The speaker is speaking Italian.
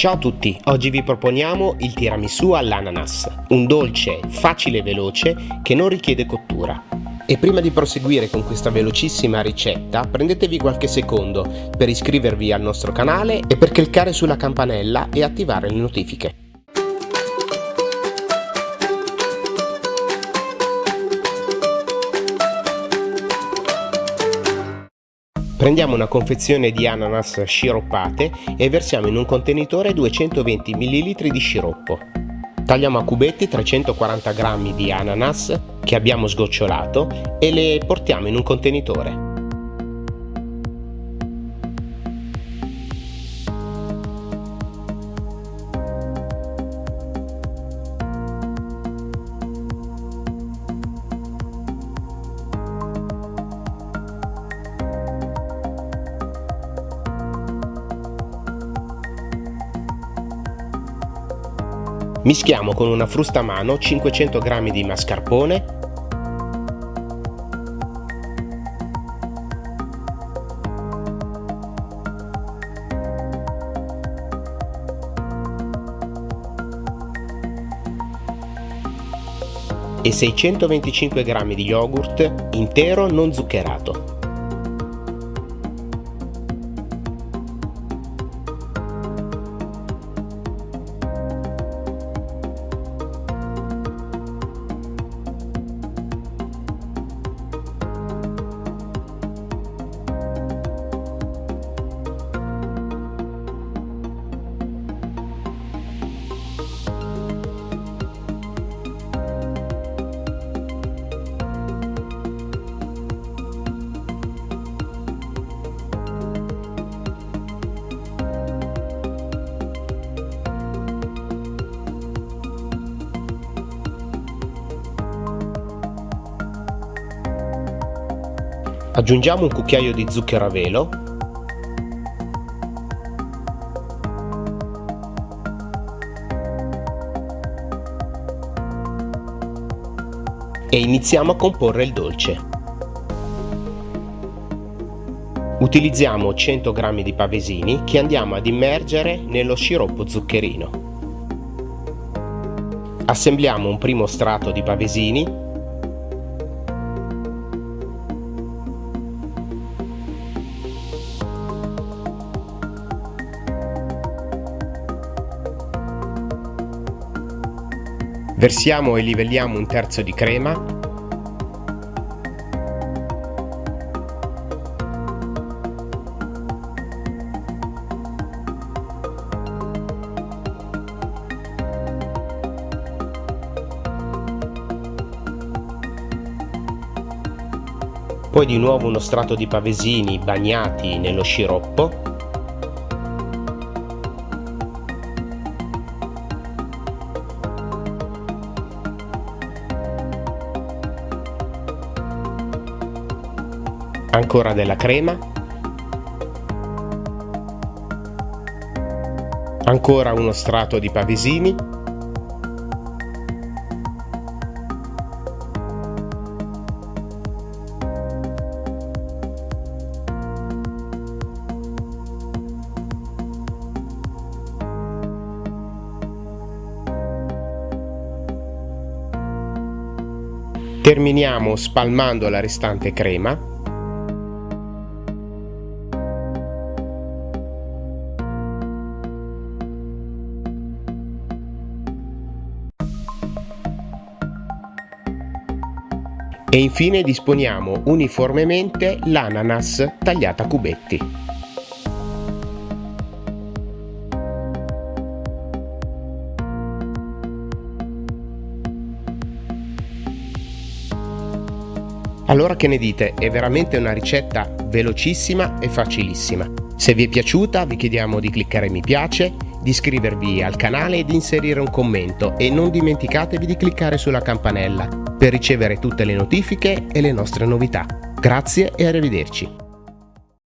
Ciao a tutti, oggi vi proponiamo il tiramisù all'ananas, un dolce facile e veloce che non richiede cottura. E prima di proseguire con questa velocissima ricetta, prendetevi qualche secondo per iscrivervi al nostro canale e per cliccare sulla campanella e attivare le notifiche. Prendiamo una confezione di ananas sciroppate e versiamo in un contenitore 220 ml di sciroppo. Tagliamo a cubetti 340 g di ananas che abbiamo sgocciolato e le portiamo in un contenitore. Mischiamo con una frustamano 500 g di mascarpone, e 625 g di yogurt intero non zuccherato. Aggiungiamo un cucchiaio di zucchero a velo e iniziamo a comporre il dolce. Utilizziamo 100 g di pavesini che andiamo ad immergere nello sciroppo zuccherino. Assembliamo un primo strato di pavesini . Versiamo e livelliamo un terzo di crema . Poi di nuovo uno strato di pavesini bagnati nello sciroppo . Ancora della crema, ancora uno strato di pavesini, terminiamo spalmando la restante crema . E infine disponiamo uniformemente l'ananas tagliata a cubetti. Allora che ne dite? È veramente una ricetta velocissima e facilissima. Se vi è piaciuta vi chiediamo di cliccare mi piace, di iscrivervi al canale e di inserire un commento e non dimenticatevi di cliccare sulla campanella per ricevere tutte le notifiche e le nostre novità. Grazie e arrivederci.